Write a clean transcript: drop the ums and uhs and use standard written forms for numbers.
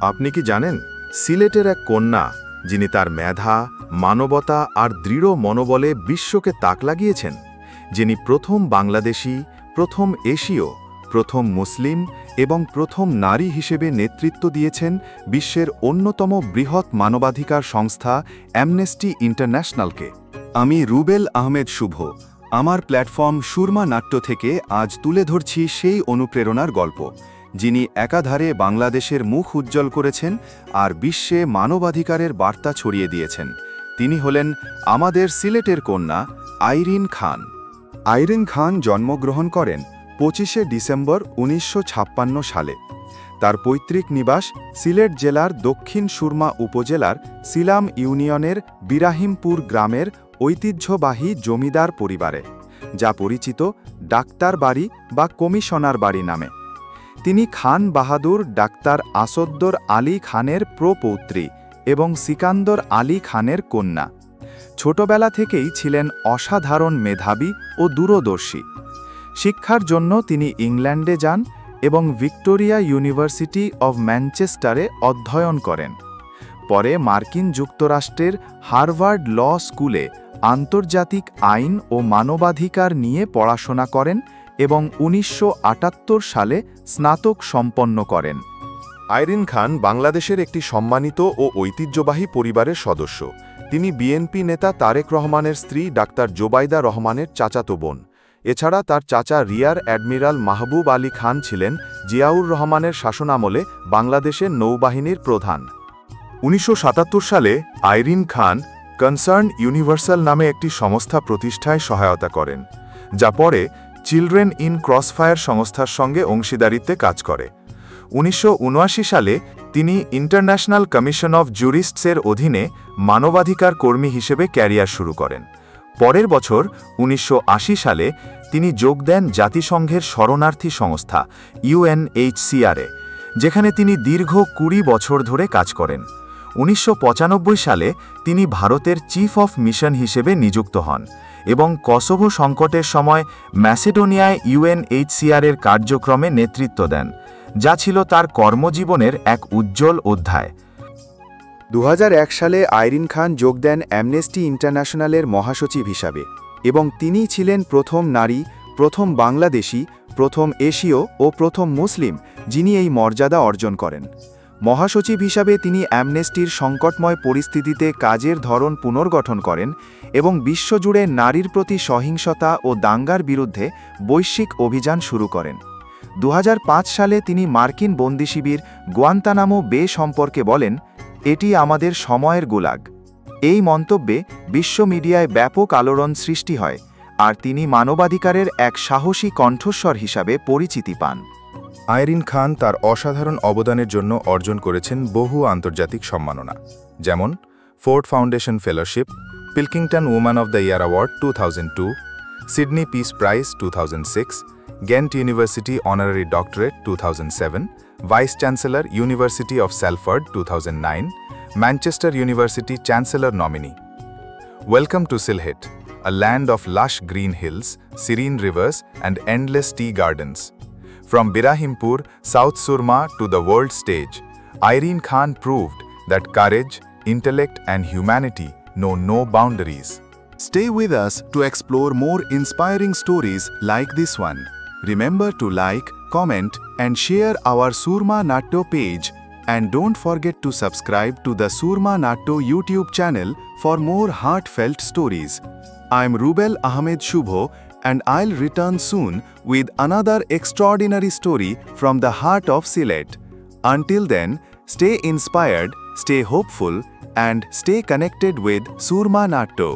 আপনি কি জানেন সিলেটের এক কন্যা যিনি তার মেধা, মানবতা আর দৃঢ় মনোবলে বিশ্বকে তাক লাগিয়েছেন, যিনি প্রথম বাংলাদেশি, প্রথম এশীয়, প্রথম মুসলিম এবং প্রথম নারী হিসেবে নেতৃত্ব দিয়েছেন বিশ্বের অন্যতম বৃহৎ মানবাধিকার সংস্থা অ্যামনেস্টি ইন্টারন্যাশনালকে। আমি রুবেল আহমেদ শুভ আমার প্ল্যাটফর্ম সুরমা নাট্য থেকে আজ তুলে ধরছি সেই অনুপ্রেরণার গল্প, যিনি একাধারে বাংলাদেশের মুখ উজ্জ্বল করেছেন আর বিশ্বে মানবাধিকারের বার্তা ছড়িয়ে দিয়েছেন। তিনি হলেন আমাদের সিলেটের কন্যা আইরিন খান। আইরিন খান জন্মগ্রহণ করেন 25শে ডিসেম্বর 1956 সালে। তার পৈতৃক নিবাস সিলেট জেলার দক্ষিণ সুরমা উপজেলার সিলাম ইউনিয়নের বিরাহিমপুর গ্রামের ঐতিহ্যবাহী জমিদার পরিবারে, যা পরিচিত ডাক্তার বাড়ি বা কমিশনার বাড়ি নামে। তিনি খান বাহাদুর ডাক্তার আসদ্দর আলী খানের প্রপৌত্রী এবং সিকান্দর আলী খানের কন্যা। ছোটবেলা থেকেই ছিলেন অসাধারণ মেধাবী ও দূরদর্শী। শিক্ষার জন্য তিনি ইংল্যান্ডে যান এবং ভিক্টোরিয়া ইউনিভার্সিটি অব ম্যানচেস্টারে অধ্যয়ন করেন। পরে মার্কিন যুক্তরাষ্ট্রের হার্ভার্ড ল স্কুলে আন্তর্জাতিক আইন ও মানবাধিকার নিয়ে পড়াশোনা করেন এবং 1978 সালে স্নাতক সম্পন্ন করেন। আইরিন খান বাংলাদেশের একটি সম্মানিত ও ঐতিহ্যবাহী পরিবারের সদস্য। তিনি বিএনপি নেতা তারেক রহমানের স্ত্রী ডাক্তার জোবাইদা রহমানের চাচাতো বোন। এছাড়া তার চাচা রিয়ার অ্যাডমিরাল মাহবুব আলী খান ছিলেন জিয়াউর রহমানের শাসনামলে বাংলাদেশের নৌবাহিনীর প্রধান। 1977 সালে আইরিন খান কনসার্ন ইউনিভার্সাল নামে একটি সংস্থা প্রতিষ্ঠায় সহায়তা করেন, যা পরে চিলড্রেন ইন ক্রসফায়ার সংস্থার সঙ্গে অংশীদারিত্বে কাজ করে। 1979 সালে তিনি ইন্টারন্যাশনাল কমিশন অফ জুরিস্টসের অধীনে মানবাধিকার কর্মী হিসেবে ক্যারিয়ার শুরু করেন। পরের বছর 1980 সালে তিনি যোগ দেন জাতিসংঘের শরণার্থী সংস্থা ইউএনএইচসিআরে, যেখানে তিনি দীর্ঘ 20 বছর ধরে কাজ করেন। 1995 সালে তিনি ভারতের চিফ অফ মিশন হিসেবে নিযুক্ত হন এবং কসোভো সংকটের সময় ম্যাসেডোনিয়ায় ইউএনএইচসিআরের কার্যক্রমে নেতৃত্ব দেন, যা ছিল তার কর্মজীবনের এক উজ্জ্বল অধ্যায়। 2001 সালে আইরিন খান যোগ দেন অ্যামনেস্টি ইন্টারন্যাশনালের মহাসচিব হিসাবে এবং তিনিই ছিলেন প্রথম নারী, প্রথম বাংলাদেশি, প্রথম এশীয় ও প্রথম মুসলিম যিনি এই মর্যাদা অর্জন করেন। মহাসচিব হিসাবে তিনি অ্যামনেস্টির সংকটময় পরিস্থিতিতে কাজের ধরন পুনর্গঠন করেন এবং বিশ্বজুড়ে নারীর প্রতি সহিংসতা ও দাঙ্গার বিরুদ্ধে বৈশ্বিক অভিযান শুরু করেন। 2005 সালে তিনি মার্কিন বন্দিশিবির গুয়ান্তানামো বে সম্পর্কে বলেন, এটি আমাদের সময়ের গুলাগ। এই মন্তব্যে বিশ্ব মিডিয়ায় ব্যাপক আলোড়ন সৃষ্টি হয়, আর তিনি মানবাধিকারের এক সাহসী কণ্ঠস্বর হিসাবে পরিচিতি পান। আইরিন খান তার অসাধারণ অবদানের জন্য অর্জন করেছেন বহু আন্তর্জাতিক সম্মাননা, যেমন Ford Foundation fellowship, Pilkington woman of the year award 2002, Sydney peace prize 2006, Ghent university honorary doctorate 2007, vice chancellor university of Salford 2009, Manchester university chancellor nominee. Welcome to Sylhet, a land of lush green hills, serene rivers, and endless tea gardens. From Birahimpur, South Surma to the world stage, Aireen Khan proved that courage, intellect, and humanity know no boundaries. Stay with us to explore more inspiring stories like this one. Remember to like, comment, and share our Surma Natto page. And don't forget to subscribe to the Surma Natto YouTube channel for more heartfelt stories. I'm Rubel Ahmed Shubho, and I'll return soon with another extraordinary story from the heart of Sylhet. Until then, stay inspired, stay hopeful, and stay connected with Surma Natto.